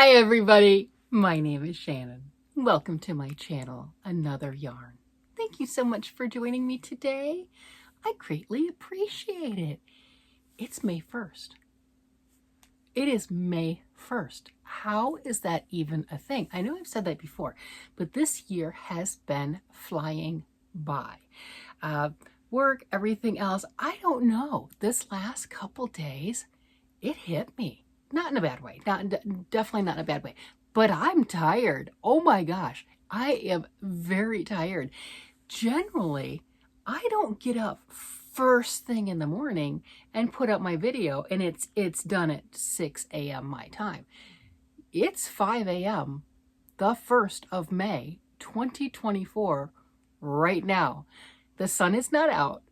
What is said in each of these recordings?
Hi everybody, my name is Shannon. Welcome to my channel, Another Yarn. Thank you so much for joining me today. I greatly appreciate it. It's May 1st. It is May 1st. How is that even a thing? I know I've said that before, but this year has been flying by. Work, everything else, I don't know. This last couple days, it hit me. Not in a bad way, definitely not in a bad way, but I'm tired. Oh my gosh, I am very tired. Generally, I don't get up first thing in the morning and put up my video and it's done at 6 a.m. my time. It's 5 a.m. the 1st of May, 2024, right now. The sun is not out.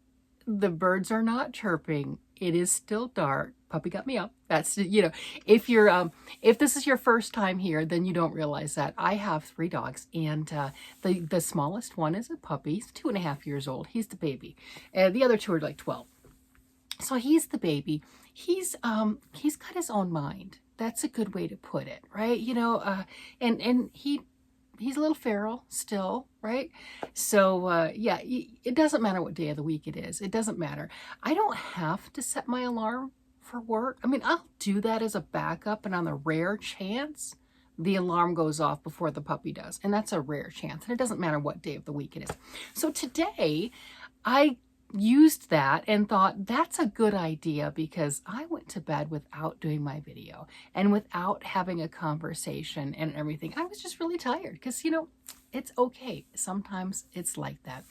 The birds are not chirping. It is still dark. Puppy got me up. That's, if you're, if this is your first time here, then you don't realize that. I have 3 dogs, and the smallest one is a puppy. He's 2.5 years old. He's the baby. And the other 2 are like 12. So he's the baby. He's got his own mind. That's a good way to put it, right? And he's a little feral still, right? So yeah, it doesn't matter what day of the week it is. It doesn't matter. I don't have to set my alarm for work. I mean, I'll do that as a backup, and on the rare chance the alarm goes off before the puppy does, and that's a rare chance, and it doesn't matter what day of the week it is. So today I used that and thought that's a good idea, because I went to bed without doing my video and without having a conversation and everything. I was just really tired, because it's okay. Sometimes it's like that.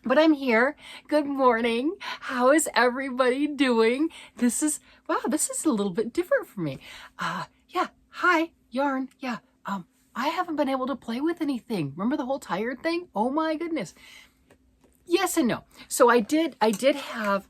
But I'm here. Good morning. How is everybody doing? This is a little bit different for me. Yeah. Hi, yarn. Yeah. I haven't been able to play with anything. Remember the whole tired thing? Oh my goodness. Yes and no. So I did have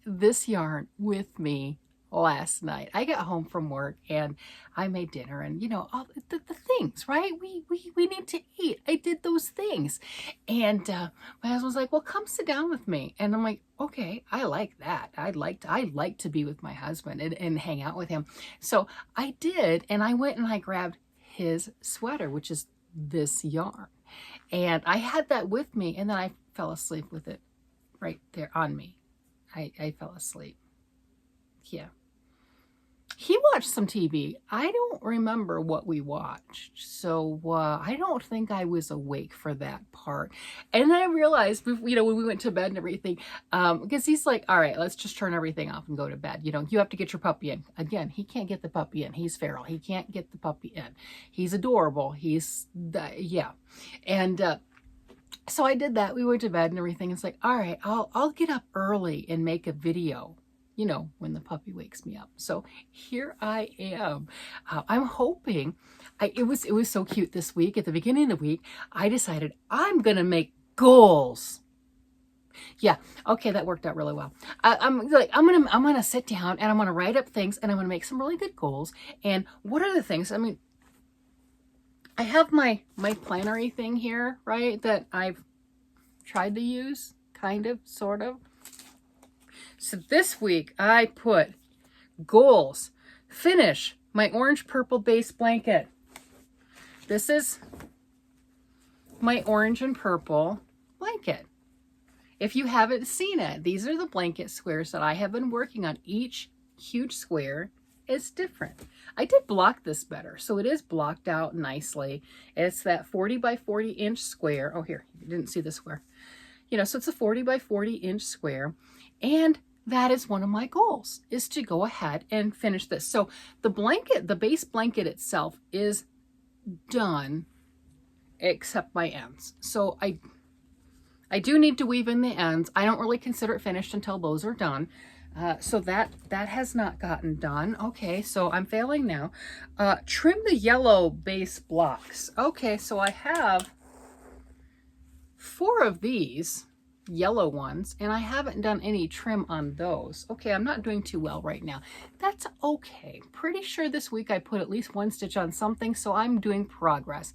this yarn with me last night. I got home from work and I made dinner, and all the things, right? We need to eat. I did those things, and my husband was like, "Well, come sit down with me." And I'm like, "Okay, I like that. I like to be with my husband and hang out with him." So I did, and I went and I grabbed his sweater, which is this yarn, and I had that with me, and then I fell asleep with it right there on me. I fell asleep. Yeah. He watched some TV. I don't remember what we watched, so I don't think I was awake for that part. And then I realized, when we went to bed and everything, because he's like, "All right, let's just turn everything off and go to bed. You have to get your puppy in." Again, he can't get the puppy in. He's feral. He can't get the puppy in. He's adorable. Yeah. And so I did that. We went to bed and everything. It's like, all right, I'll get up early and make a video, when the puppy wakes me up. So here I am. I'm hoping, it was so cute this week. At the beginning of the week, I decided I'm going to make goals. Yeah. Okay. That worked out really well. I'm going to sit down and I'm going to write up things, and I'm going to make some really good goals. And what are the things? I mean, I have my planner-y thing here, right, that I've tried to use, kind of, sort of. So this week I put goals. Finish my orange purple base blanket. This is my orange and purple blanket. If you haven't seen it, these are the blanket squares that I have been working on. Each huge square is different. I did block this better, so it is blocked out nicely. It's that 40 by 40 inch square. Oh, here, you didn't see the square. So it's a 40 by 40 inch square, and that is one of my goals, is to go ahead and finish this. So the blanket, the base blanket itself is done, except my ends. So I do need to weave in the ends. I don't really consider it finished until those are done. So that has not gotten done. Okay, so I'm failing now. Trim the yellow base blocks. Okay, so I have 4 of these yellow ones, and I haven't done any trim on those. Okay, I'm not doing too well right now. That's okay. Pretty sure this week I put at least 1 stitch on something, so I'm doing progress.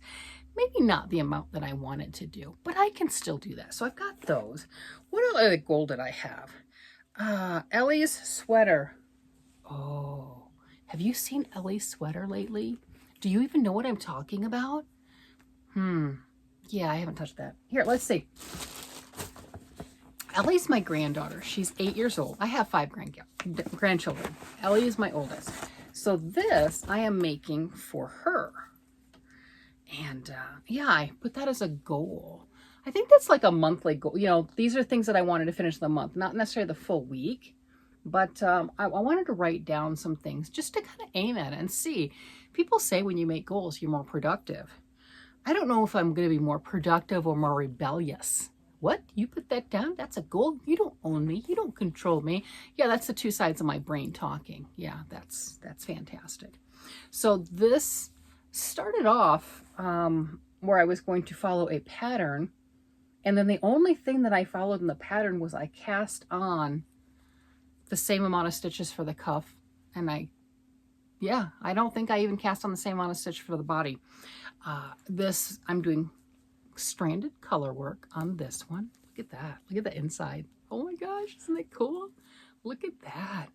Maybe not the amount that I wanted to do, but I can still do that. So I've got those. What other goal did I have? Ellie's sweater. Oh, have you seen Ellie's sweater lately? Do you even know what I'm talking about? Yeah, I haven't touched that. Here, let's see. Ellie's my granddaughter. She's 8 years old. I have 5 grandchildren. Ellie is my oldest. So this I am making for her. And yeah, I put that as a goal. I think that's like a monthly goal. You know, these are things that I wanted to finish the month, not necessarily the full week, but I wanted to write down some things just to kind of aim at it and see. People say when you make goals, you're more productive. I don't know if I'm going to be more productive or more rebellious. What? You put that down? That's a goal? You don't own me. You don't control me. Yeah, that's the two sides of my brain talking. Yeah, that's fantastic. So this started off where I was going to follow a pattern. And then the only thing that I followed in the pattern was I cast on the same amount of stitches for the cuff. And I don't think I even cast on the same amount of stitch for the body. I'm doing stranded color work on this one. Look at that. Look at the inside. Oh my gosh, isn't it cool? Look at that.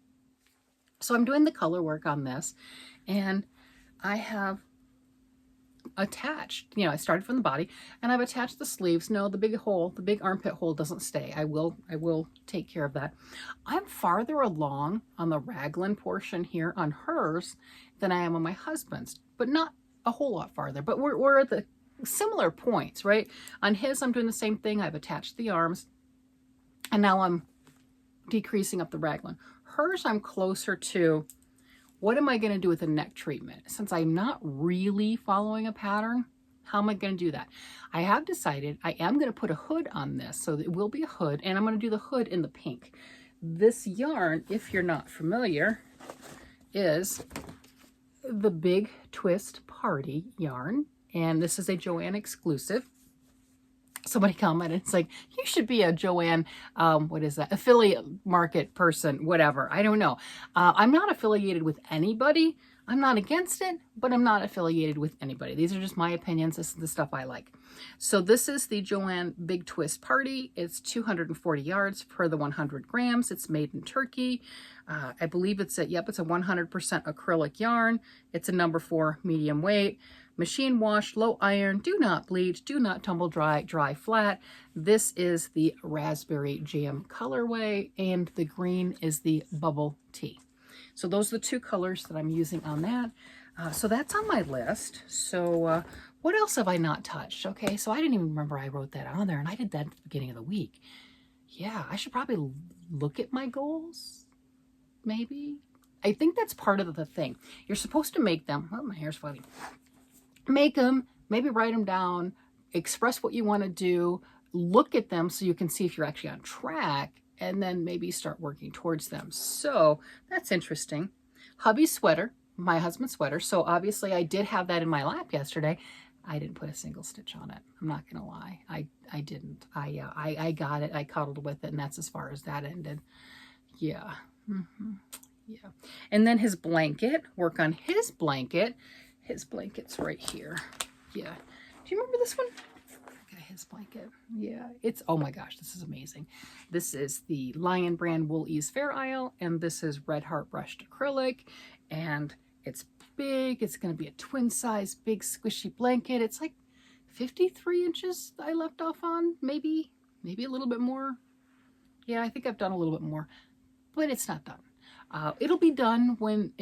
So I'm doing the color work on this, and I have attached, I started from the body and I've attached the sleeves. No, the big armpit hole doesn't stay. I will take care of that. I'm farther along on the raglan portion here on hers than I am on my husband's, but not a whole lot farther, but we're at the similar points, right? On his, I'm doing the same thing. I've attached the arms and now I'm decreasing up the raglan. Hers, I'm closer to, what am I going to do with the neck treatment? Since I'm not really following a pattern, how am I going to do that? I have decided I am going to put a hood on this, so it will be a hood, and I'm going to do the hood in the pink. This yarn, if you're not familiar, is the Big Twist Party yarn, and this is a Joann exclusive. Somebody commented, it's like, you should be a Joann, affiliate market person, whatever. I don't know. I'm not affiliated with anybody. I'm not against it, but I'm not affiliated with anybody. These are just my opinions. This is the stuff I like. So this is the Joann Big Twist Party. It's 240 yards per the 100 grams. It's made in Turkey. I believe it's a 100% acrylic yarn. It's a number 4 medium weight. Machine wash, low iron, do not bleach, do not tumble dry, dry flat. This is the Raspberry Jam colorway, and the green is the Bubble Tea. So those are the 2 colors that I'm using on that. So that's on my list. So what else have I not touched? Okay, so I didn't even remember I wrote that on there, and I did that at the beginning of the week. Yeah, I should probably look at my goals, maybe. I think that's part of the thing. You're supposed to make them. Oh, my hair's funny. Make them, maybe write them down, express what you want to do, look at them so you can see if you're actually on track, and then maybe start working towards them. So that's interesting. Hubby's sweater, my husband's sweater. So obviously I did have that in my lap yesterday. I didn't put a single stitch on it. I'm not going to lie. I didn't. I got it. I cuddled with it, and that's as far as that ended. Yeah. Yeah. And then his blanket, work on his blanket. His blanket's right here. Yeah. Do you remember this one? Look at his blanket. Yeah. It's, oh my gosh, this is amazing. This is the Lion brand Wool Ease Fair Isle, and this is Red Heart brushed acrylic, and it's big. It's going to be a twin size, big squishy blanket. It's like 53 inches I left off on, maybe a little bit more. Yeah, I think I've done a little bit more, but it's not done. It'll be done when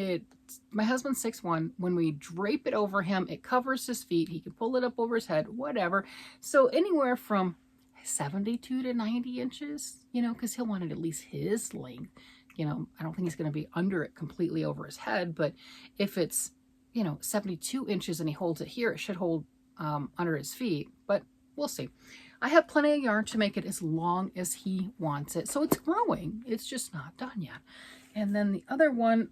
my husband's 6'1", when we drape it over him, it covers his feet, he can pull it up over his head, whatever. So anywhere from 72 to 90 inches, because he'll want it at least his length. I don't think he's going to be under it completely over his head, but if it's, 72 inches and he holds it here, it should hold under his feet, but we'll see. I have plenty of yarn to make it as long as he wants it. So it's growing. It's just not done yet. And then the other one,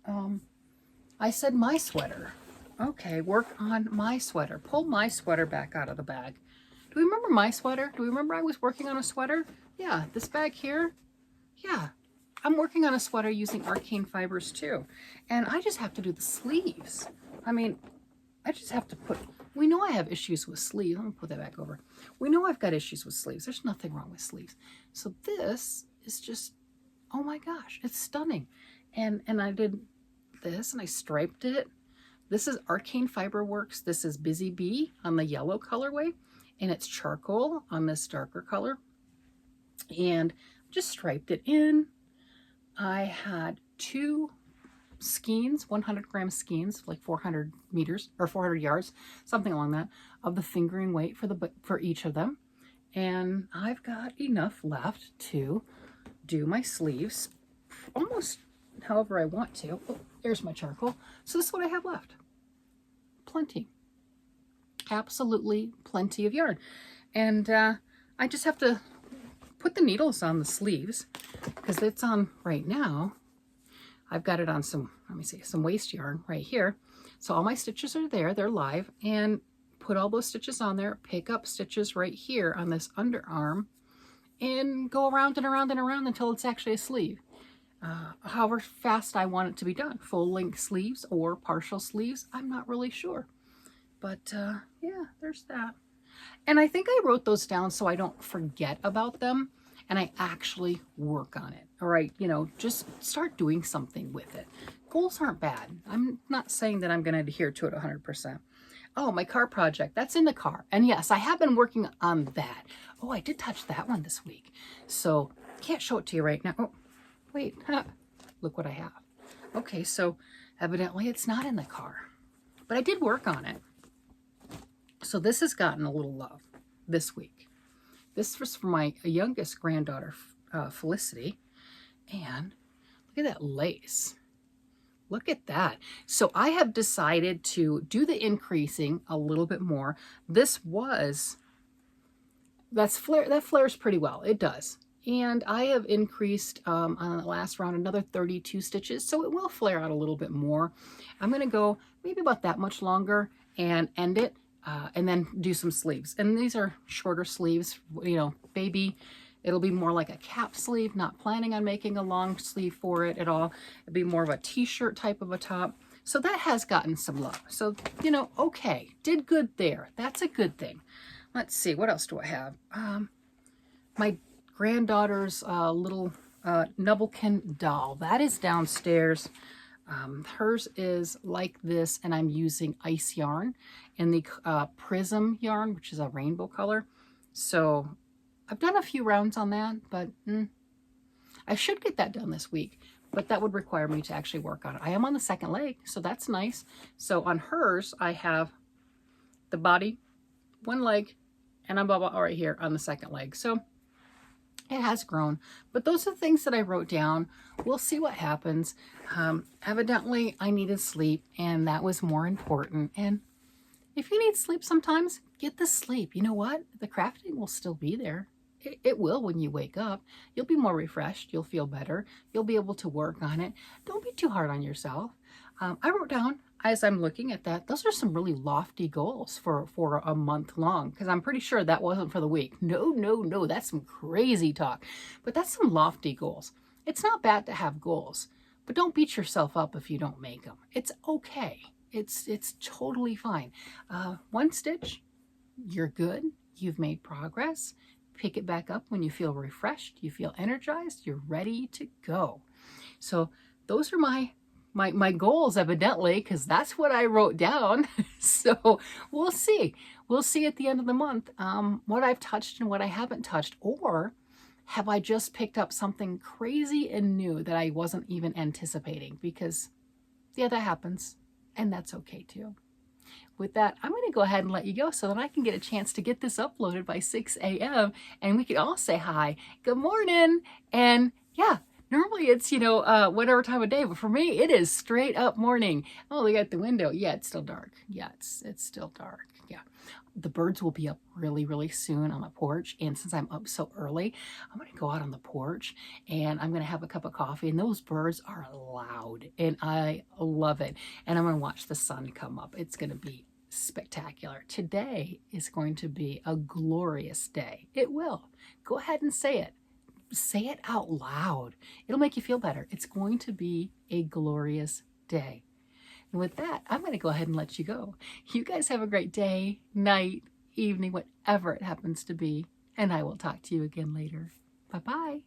I said my sweater. Okay, work on my sweater. Pull my sweater back out of the bag. Do we remember my sweater? Do we remember I was working on a sweater? Yeah, this bag here. Yeah, I'm working on a sweater using Arcane Fibers too. And I just have to do the sleeves. I mean, I just have to we know I have issues with sleeves. Let me put that back over. We know I've got issues with sleeves. There's nothing wrong with sleeves. So this is just, oh my gosh, it's stunning. And I did this and I striped it, This is Arcane Fiber Works. This is Busy Bee on the yellow colorway, and it's charcoal on this darker color. And just striped it in. I had 2 skeins, 100-gram skeins, like 400 meters or 400 yards, something along that, of the fingering weight for each of them. And I've got enough left to do my sleeves almost however I want to. Oh, there's my charcoal. So this is what I have left. Plenty. Absolutely plenty of yarn. And I just have to put the needles on the sleeves because it's on right now. I've got it on some, let me see, some waste yarn right here. So all my stitches are there, they're live, and put all those stitches on there, pick up stitches right here on this underarm, and go around and around and around until it's actually a sleeve. However fast I want it to be done, full length sleeves or partial sleeves, I'm not really sure. But yeah, there's that. And I think I wrote those down so I don't forget about them and I actually work on it. All right, you know, just start doing something with it. Goals aren't bad. I'm not saying that I'm going to adhere to it 100%. Oh, my car project, that's in the car. And yes, I have been working on that. Oh, I did touch that one this week. So can't show it to you right now. Oh, wait, look what I have. Okay, so evidently it's not in the car, but I did work on it. So this has gotten a little love this week. This was for my youngest granddaughter, Felicity. And look at that lace. Look at that. So I have decided to do the increasing a little bit more. That flares pretty well. It does. And I have increased on the last round another 32 stitches. So it will flare out a little bit more. I'm going to go maybe about that much longer and end it. And then do some sleeves. And these are shorter sleeves, you know, baby. It'll be more like a cap sleeve, not planning on making a long sleeve for it at all. It'll be more of a t-shirt type of a top. So that has gotten some love. So, you know, okay, did good there. That's a good thing. Let's see, what else do I have? My granddaughter's little Nubblekin doll. That is downstairs. Hers is like this, and I'm using ice yarn in the Prism yarn, which is a rainbow color. So I've done a few rounds on that, but I should get that done this week, but that would require me to actually work on it. I am on the second leg, so that's nice. So on hers, I have the body, one leg, and I'm right here on the second leg. So it has grown, but those are the things that I wrote down. We'll see what happens. Evidently, I needed sleep, and that was more important. And if you need sleep sometimes, get the sleep. You know what? The crafting will still be there. It will when you wake up. You'll be more refreshed. You'll feel better. You'll be able to work on it. Don't be too hard on yourself. I wrote down, as I'm looking at that, those are some really lofty goals for a month long, because I'm pretty sure that wasn't for the week. No, that's some crazy talk. But that's some lofty goals. It's not bad to have goals, but don't beat yourself up if you don't make them. It's okay. It's totally fine. One stitch, you're good. You've made progress. Pick it back up when you feel refreshed, you feel energized, you're ready to go. So those are my goals, evidently, because that's what I wrote down. So we'll see. We'll see at the end of the month what I've touched and what I haven't touched, or have I just picked up something crazy and new that I wasn't even anticipating? Because yeah, that happens, and that's okay too. With that, I'm going to go ahead and let you go so that I can get a chance to get this uploaded by 6 a.m. and we can all say hi, good morning, and yeah, normally it's, you know, whatever time of day, but for me, it is straight up morning. Oh, look at the window. Yeah, it's still dark. Yeah, it's still dark. Yeah. The birds will be up really soon on the porch, and since I'm up so early, I'm going to go out on the porch and I'm going to have a cup of coffee, and those birds are loud and I love it, and I'm going to watch the sun come up. It's going to be spectacular. Today is going to be a glorious day. It will. Go ahead and say it. Say it out loud. It'll make you feel better. It's going to be a glorious day. And with that, I'm going to go ahead and let you go. You guys have a great day, night, evening, whatever it happens to be. And I will talk to you again later. Bye-bye.